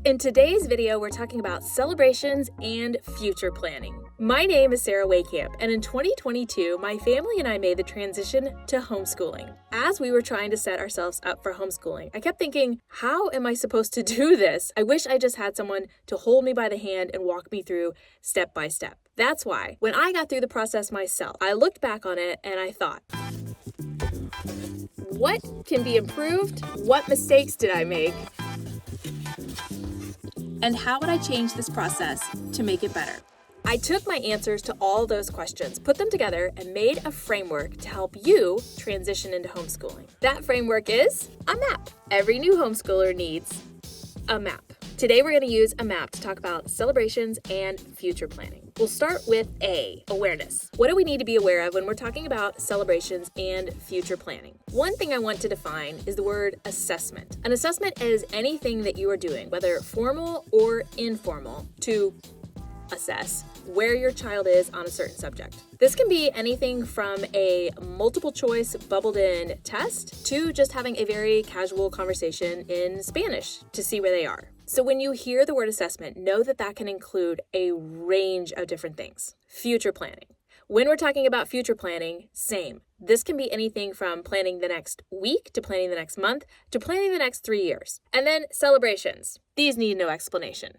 In today's video, we're talking about celebrations and future planning. My name is Sarah Waycamp, and in 2022, my family and I made the transition to homeschooling. As we were trying to set ourselves up for homeschooling, I kept thinking, how am I supposed to do this? I wish I just had someone to hold me by the hand and walk me through step by step. That's why, when I got through the process myself, I looked back on it and I thought, what can be improved? What mistakes did I make? And how would I change this process to make it better? I took my answers to all those questions, put them together, and made a framework to help you transition into homeschooling. That framework is a map. Every new homeschooler needs a map. Today we're going to use a map to talk about celebrations and future planning. We'll start with A, awareness. What do we need to be aware of when we're talking about celebrations and future planning? One thing I want to define is the word assessment. An assessment is anything that you are doing, whether formal or informal, to assess where your child is on a certain subject. This can be anything from a multiple choice bubbled in test to just having a very casual conversation in Spanish to see where they are. So when you hear the word assessment, know that that can include a range of different things. Future planning. When we're talking about future planning, same. This can be anything from planning the next week to planning the next month to planning the next 3 years. And then celebrations. These need no explanation.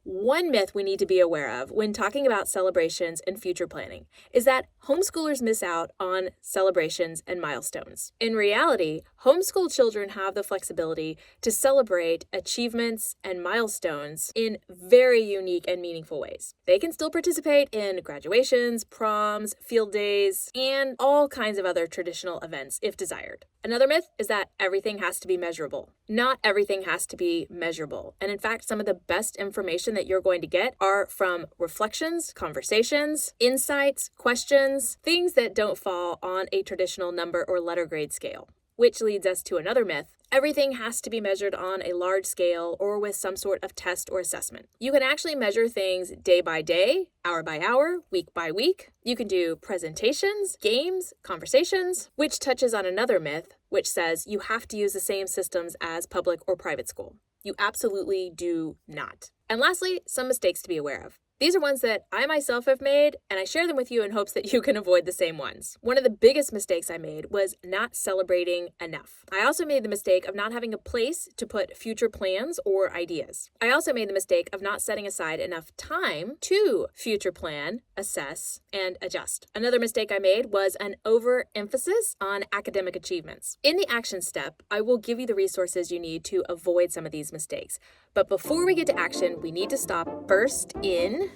One myth we need to be aware of when talking about celebrations and future planning is that homeschoolers miss out on celebrations and milestones. In reality, homeschool children have the flexibility to celebrate achievements and milestones in very unique and meaningful ways. They can still participate in graduations, proms, field days, and all kinds of other traditional events if desired. Another myth is that everything has to be measurable. Not everything has to be measurable. And in fact, some of the best information that you're going to get are from reflections, conversations, insights, questions, things that don't fall on a traditional number or letter grade scale. Which leads us to another myth. Everything has to be measured on a large scale or with some sort of test or assessment. You can actually measure things day by day, hour by hour, week by week. You can do presentations, games, conversations, which touches on another myth, which says you have to use the same systems as public or private school. You absolutely do not. And lastly, some mistakes to be aware of. These are ones that I myself have made, and I share them with you in hopes that you can avoid the same ones. One of the biggest mistakes I made was not celebrating enough. I also made the mistake of not having a place to put future plans or ideas. I also made the mistake of not setting aside enough time to future plan, assess, and adjust. Another mistake I made was an overemphasis on academic achievements. In the action step, I will give you the resources you need to avoid some of these mistakes. But before we get to action, we need to stop first in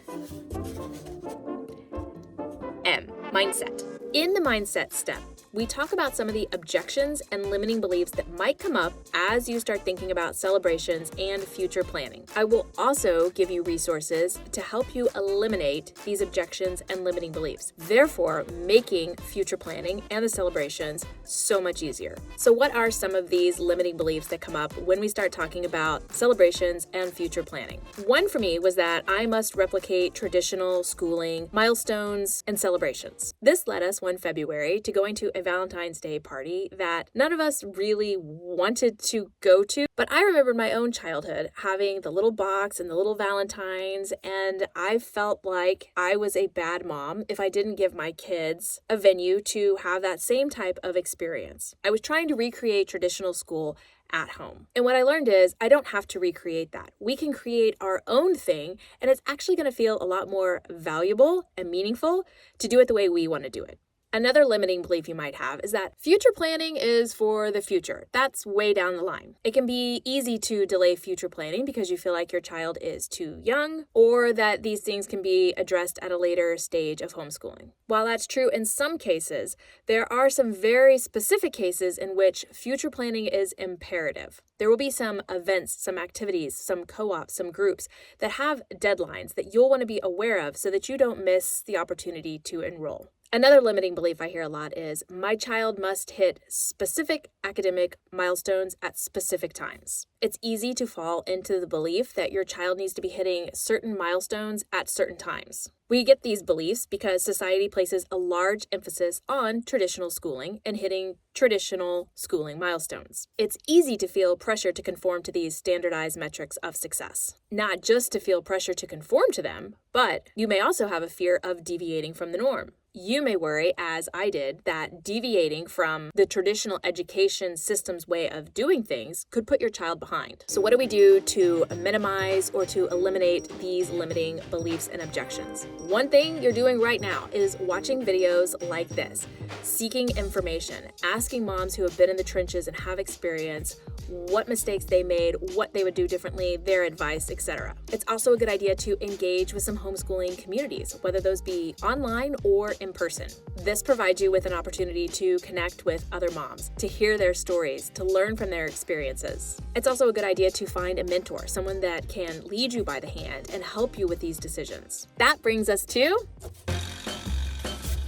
M, mindset. In the mindset step, we talk about some of the objections and limiting beliefs that might come up as you start thinking about celebrations and future planning. I will also give you resources to help you eliminate these objections and limiting beliefs, therefore making future planning and the celebrations so much easier. So what are some of these limiting beliefs that come up when we start talking about celebrations and future planning? One for me was that I must replicate traditional schooling, milestones, and celebrations. This led us one February to going to a Valentine's Day party that none of us really wanted to go to, but I remembered my own childhood having the little box and the little Valentines, and I felt like I was a bad mom if I didn't give my kids a venue to have that same type of experience. I was trying to recreate traditional school at home. And what I learned is I don't have to recreate that. We can create our own thing, and it's actually going to feel a lot more valuable and meaningful to do it the way we want to do it. Another limiting belief you might have is that future planning is for the future. That's way down the line. It can be easy to delay future planning because you feel like your child is too young, or that these things can be addressed at a later stage of homeschooling. While that's true in some cases, there are some very specific cases in which future planning is imperative. There will be some events, some activities, some co-ops, some groups that have deadlines that you'll want to be aware of so that you don't miss the opportunity to enroll. Another limiting belief I hear a lot is my child must hit specific academic milestones at specific times. It's easy to fall into the belief that your child needs to be hitting certain milestones at certain times. We get these beliefs because society places a large emphasis on traditional schooling and hitting traditional schooling milestones. It's easy to feel pressure to conform to these standardized metrics of success. Not just to feel pressure to conform to them, but you may also have a fear of deviating from the norm. You may worry, as I did, that deviating from the traditional education system's way of doing things could put your child behind. So what do we do to minimize or to eliminate these limiting beliefs and objections? One thing you're doing right now is watching videos like this, seeking information, asking moms who have been in the trenches and have experience what mistakes they made, what they would do differently, their advice, etc. It's also a good idea to engage with some homeschooling communities, whether those be online or in person. This provides you with an opportunity to connect with other moms, to hear their stories, to learn from their experiences. It's also a good idea to find a mentor, someone that can lead you by the hand and help you with these decisions. That brings us to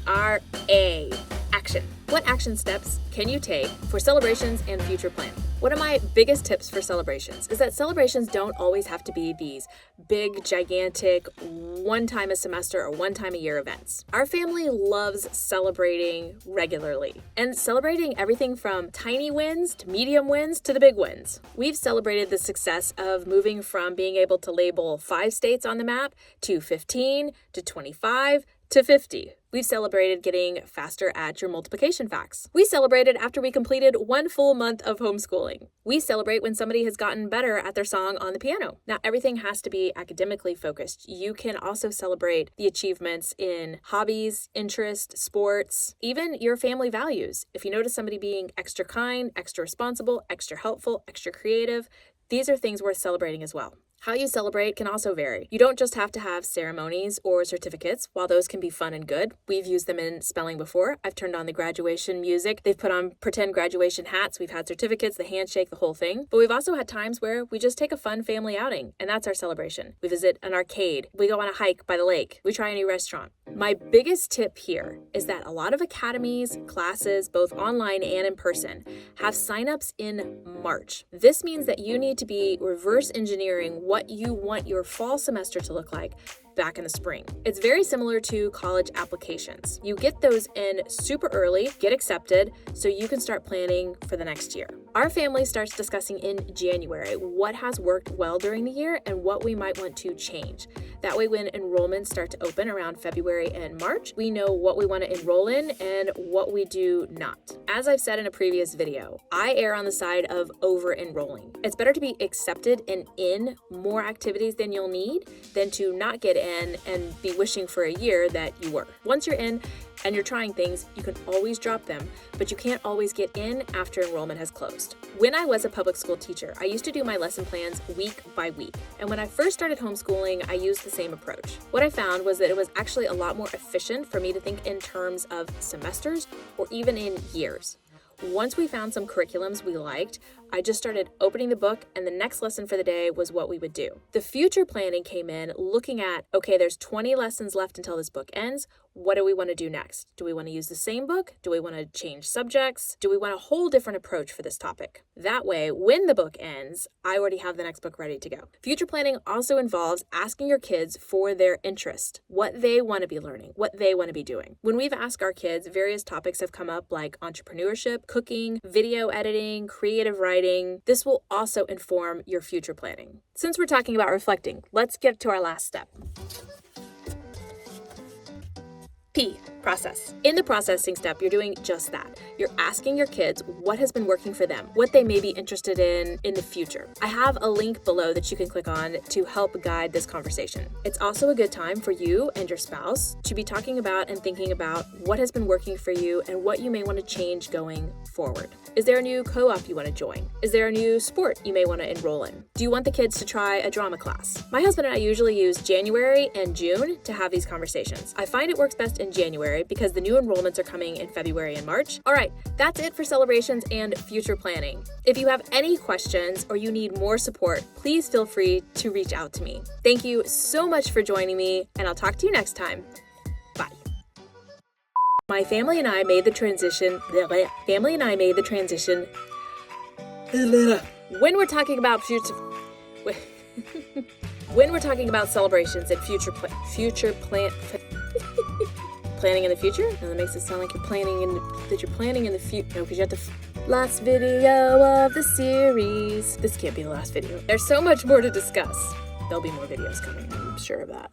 our A, action. What action steps can you take for celebrations and future planning? One of my biggest tips for celebrations is that celebrations don't always have to be these big, gigantic, one time a semester or one time a year events. Our family loves celebrating regularly and celebrating everything from tiny wins to medium wins to the big wins. We've celebrated the success of moving from being able to label 5 states on the map to 15 to 25 to 50. We've celebrated getting faster at your multiplication facts. We celebrated after we completed 1 full month of homeschooling. We celebrate when somebody has gotten better at their song on the piano. Now, everything has to be academically focused. You can also celebrate the achievements in hobbies, interests, sports, even your family values. If you notice somebody being extra kind, extra responsible, extra helpful, extra creative, these are things worth celebrating as well. How you celebrate can also vary. You don't just have to have ceremonies or certificates. While those can be fun and good, we've used them in spelling before. I've turned on the graduation music. They've put on pretend graduation hats. We've had certificates, the handshake, the whole thing. But we've also had times where we just take a fun family outing, and that's our celebration. We visit an arcade. We go on a hike by the lake. We try a new restaurant. My biggest tip here is that a lot of academies, classes, both online and in person, have signups in March. This means that you need to be reverse engineering what you want your fall semester to look like back in the spring. It's very similar to college applications. You get those in super early, get accepted, so you can start planning for the next year. Our family starts discussing in January what has worked well during the year and what we might want to change. That way, when enrollments start to open around February and March, we know what we want to enroll in and what we do not. As I've said in a previous video, I err on the side of over-enrolling. It's better to be accepted and in more activities than you'll need than to not get in and be wishing for a year that you were. Once you're in and you're trying things, you can always drop them, but you can't always get in after enrollment has closed. When I was a public school teacher, I used to do my lesson plans week by week. And when I first started homeschooling, I used the same approach. What I found was that it was actually a lot more efficient for me to think in terms of semesters or even in years. Once we found some curriculums we liked, I just started opening the book, and the next lesson for the day was what we would do. The future planning came in looking at, okay, there's 20 lessons left until this book ends. What do we want to do next? Do we want to use the same book? Do we want to change subjects? Do we want a whole different approach for this topic? That way, when the book ends, I already have the next book ready to go. Future planning also involves asking your kids for their interest, what they want to be learning, what they want to be doing. When we've asked our kids, various topics have come up like entrepreneurship, cooking, video editing, creative writing. This will also inform your future planning. Since we're talking about reflecting, let's get to our last step. P, process. In the processing step, you're doing just that. You're asking your kids what has been working for them, what they may be interested in the future. I have a link below that you can click on to help guide this conversation. It's also a good time for you and your spouse to be talking about and thinking about what has been working for you and what you may want to change going forward. Is there a new co-op you want to join? Is there a new sport you may want to enroll in? Do you want the kids to try a drama class? My husband and I usually use January and June to have these conversations. I find it works best in January because the new enrollments are coming in February and March. All right, that's it for celebrations and future planning. If you have any questions or you need more support, please feel free to reach out to me. Thank you so much for joining me, and I'll talk to you next time. Bye. My family and I made the transition. When we're talking about future... When we're talking about celebrations and planning in the future, and that makes it sound like you're planning in the future. No, because you have the last video of the series. This can't be the last video. There's so much more to discuss. There'll be more videos coming, I'm sure of that.